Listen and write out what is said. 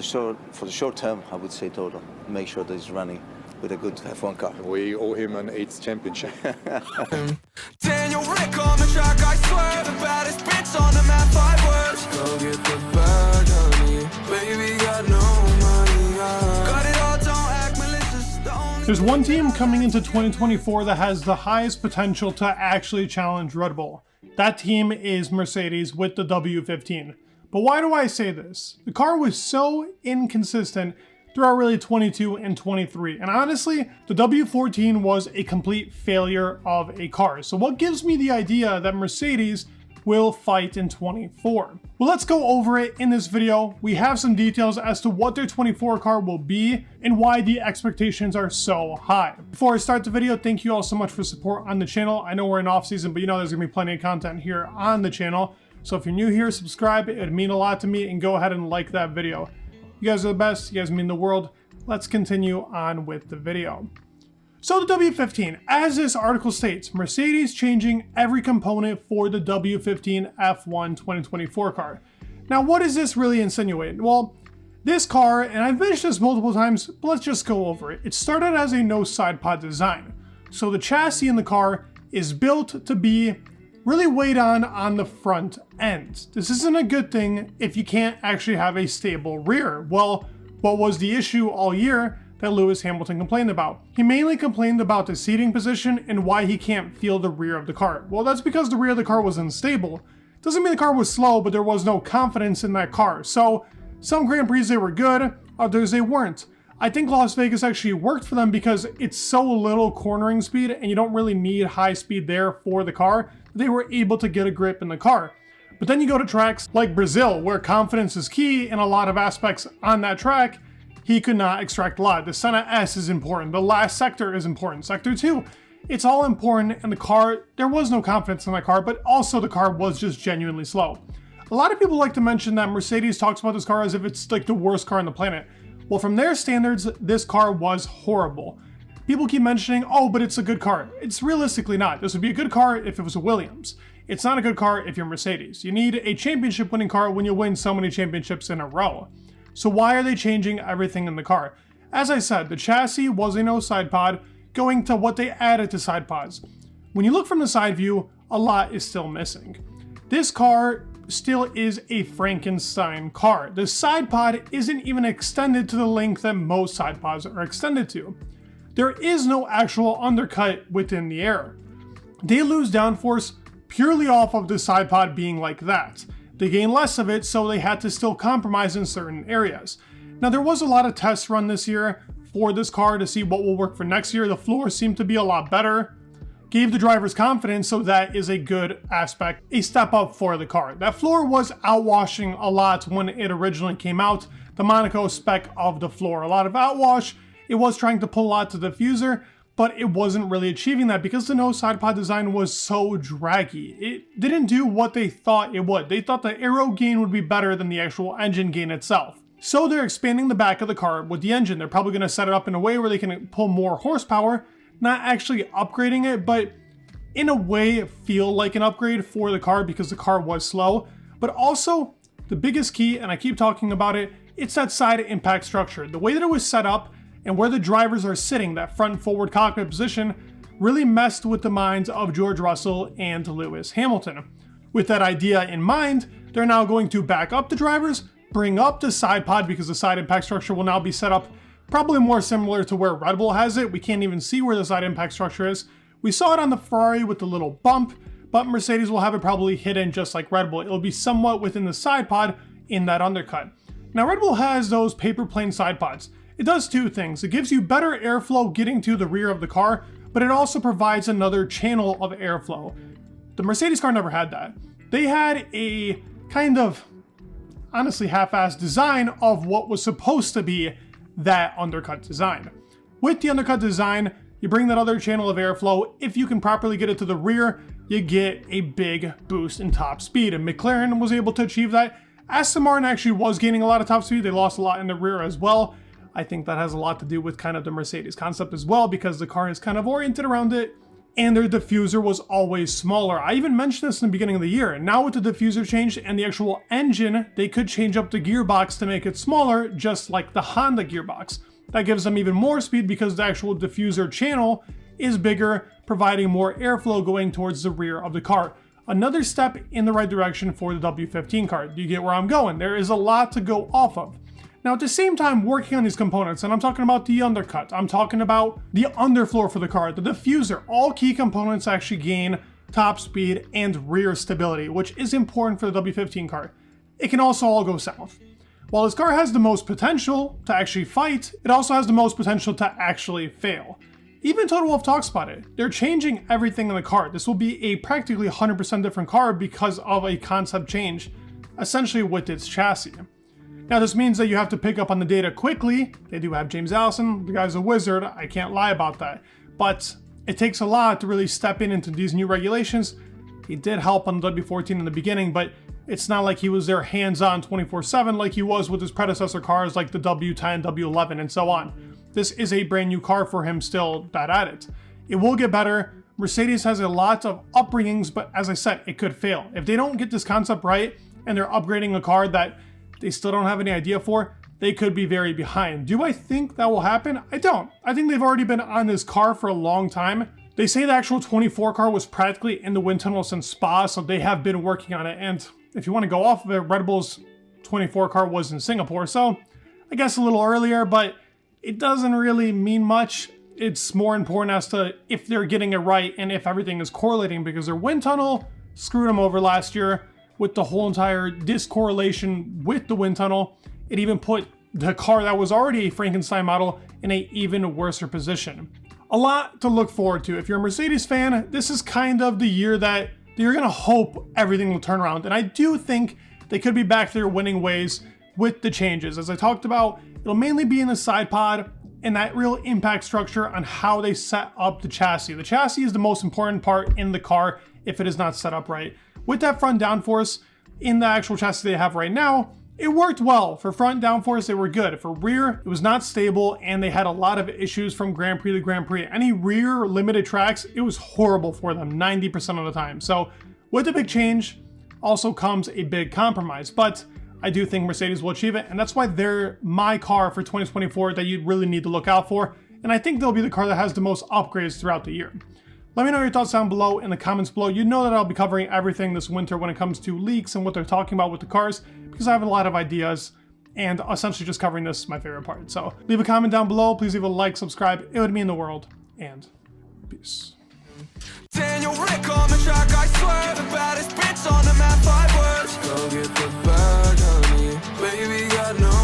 the short term, I would say Toto. Make sure that he's running with a good F1 car. We owe him an 8th championship. Daniel Rick on the track, I swear, the baddest bitch on the map, 5 words. Go get the bag, honey. Baby got no money. Got it all, don't act malicious. The only There's one team coming into 2024 that has the highest potential to actually challenge Red Bull. That team is Mercedes with the W15. But why do I say this? The car was so inconsistent throughout really 22 and 23. And honestly, the W14 was a complete failure of a car. So what gives me the idea that Mercedes will fight in 24? Well, let's go over it in this video. We have some details as to what their 24 car will be and why the expectations are so high. Before I start the video, thank you all so much for support on the channel. I know we're in off season, but you know there's gonna be plenty of content here on the channel. So if you're new here, subscribe. It would mean a lot to me, and go ahead and like that video. You guys are the best. You guys mean the world. Let's continue on with the video. So the W15, as this article states, Mercedes changing every component for the W15 F1 2024 car. Now, what does this really insinuate? Well, this car, and I've mentioned this multiple times, but let's just go over it. It started as a no side pod design. So the chassis in the car is built to be really weighed on the front end. This isn't a good thing if you can't actually have a stable rear. Well, what was the issue all year that Lewis Hamilton complained about? He mainly complained about the seating position and why he can't feel the rear of the car. Well, that's because the rear of the car was unstable. Doesn't mean the car was slow, but there was no confidence in that car. So some Grand Prix they were good, others they weren't. I think Las Vegas actually worked for them because it's so little cornering speed and you don't really need high speed there for the car. They were able to get a grip in the car. But then you go to tracks like Brazil, where confidence is key in a lot of aspects on that track. He could not extract a lot. The Senna S is important. The last sector is important. Sector 2, it's all important. And the car, there was no confidence in that car, but also the car was just genuinely slow. A lot of people like to mention that Mercedes talks about this car as if it's like the worst car on the planet. Well, from their standards, this car was horrible. People keep mentioning, oh, but it's a good car. It's realistically not. This would be a good car if it was a Williams. It's not a good car if you're Mercedes. You need a championship winning car when you win so many championships in a row. So why are they changing everything in the car? As I said, the chassis was a no side pod, going to what they added to side pods. When you look from the side view, a lot is still missing. This car still is a Frankenstein car. The side pod isn't even extended to the length that most side pods are extended to. There is no actual undercut within the air. They lose downforce purely off of the side pod being like that. They gain less of it, so they had to still compromise in certain areas. Now, there was a lot of tests run this year for this car to see what will work for next year. The floor seemed to be a lot better. Gave the drivers confidence, so that is a good aspect, a step up for the car. That floor was outwashing a lot when it originally came out, the Monaco spec of the floor. A lot of outwash. It was trying to pull a lot to the diffuser, but it wasn't really achieving that because the no side pod design was so draggy. It didn't do what they thought it would. They thought the aero gain would be better than the actual engine gain itself. So they're expanding the back of the car with the engine. They're probably going to set it up in a way where they can pull more horsepower, not actually upgrading it, but in a way feel like an upgrade for the car because the car was slow. But also, the biggest key, and I keep talking about it, it's that side impact structure. The way that it was set up and where the drivers are sitting, that front and forward cockpit position, really messed with the minds of George Russell and Lewis Hamilton. With that idea in mind, they're now going to back up the drivers, bring up the side pod because the side impact structure will now be set up probably more similar to where Red Bull has it. We can't even see where the side impact structure is. We saw it on the Ferrari with the little bump, but Mercedes will have it probably hidden just like Red Bull. It'll be somewhat within the side pod in that undercut. Now, Red Bull has those paper plane side pods. It does two things. It gives you better airflow getting to the rear of the car, but it also provides another channel of airflow. The Mercedes car never had that. They had a kind of, honestly, half-assed design of what was supposed to be that undercut design. With the undercut design, you bring that other channel of airflow. If you can properly get it to the rear, you get a big boost in top speed, and McLaren was able to achieve that. Aston Martin actually was gaining a lot of top speed. They lost a lot in the rear as well. I think that has a lot to do with kind of the Mercedes concept as well, because the car is kind of oriented around it. and their diffuser was always smaller. I even mentioned this in the beginning of the year. Now with the diffuser change and the actual engine, they could change up the gearbox to make it smaller, just like the Honda gearbox. That gives them even more speed because the actual diffuser channel is bigger, providing more airflow going towards the rear of the car. Another step in the right direction for the W15 car. Do you get where I'm going? There is a lot to go off of. Now at the same time, working on these components, and I'm talking about the undercut, I'm talking about the underfloor for the car, the diffuser, all key components actually gain top speed and rear stability, which is important for the W15 car. It can also all go south. While this car has the most potential to actually fight, it also has the most potential to actually fail. Even Toto Wolff talks about it. They're changing everything in the car. This will be a practically 100% different car because of a concept change, essentially with its chassis. Now this means that you have to pick up on the data quickly. They do have James Allison, the guy's a wizard, I can't lie about that. But it takes a lot to really step into these new regulations. He did help on the W14 in the beginning, but it's not like he was there hands-on 24/7 like he was with his predecessor cars like the W10, W11, and so on. This is a brand new car for him still that at it. It will get better. Mercedes has a lot of upbringings, but as I said, it could fail. If they don't get this concept right and they're upgrading a car that they still don't have any idea for, they could be very behind. Do I think that will happen? I don't. I think they've already been on this car for a long time. They say the actual 24 car was practically in the wind tunnel since Spa, so they have been working on it. And if you want to go off of it, Red Bull's 24 car was in Singapore, so I guess a little earlier, but it doesn't really mean much. It's more important as to if they're getting it right and if everything is correlating, because their wind tunnel screwed them over last year with the whole entire discorrelation with the wind tunnel. It even put the car that was already a Frankenstein model in an even worse position. A lot to look forward to. If you're a Mercedes fan, this is kind of the year that you're gonna hope everything will turn around. And I do think they could be back to their winning ways with the changes. As I talked about, it'll mainly be in the side pod and that real impact structure on how they set up the chassis. The chassis is the most important part in the car if it is not set up right. With that front downforce in the actual chassis they have right now, it worked well. For front downforce, they were good. For rear, it was not stable, and they had a lot of issues from Grand Prix to Grand Prix. Any rear limited tracks, it was horrible for them 90% of the time. So with the big change also comes a big compromise, but I do think Mercedes will achieve it, and that's why they're my car for 2024 that you really need to look out for, and I think they'll be the car that has the most upgrades throughout the year. Let me know your thoughts down below in the comments below. You know that I'll be covering everything this winter when it comes to leaks and what they're talking about with the cars, because I have a lot of ideas, and essentially just covering this is my favorite part. So leave a comment down below, please leave a like, subscribe, it would mean the world, and peace. Daniel Rick on the track, I swear, the baddest bitch on the map, 5 words. Go get the bag, honey, baby, got no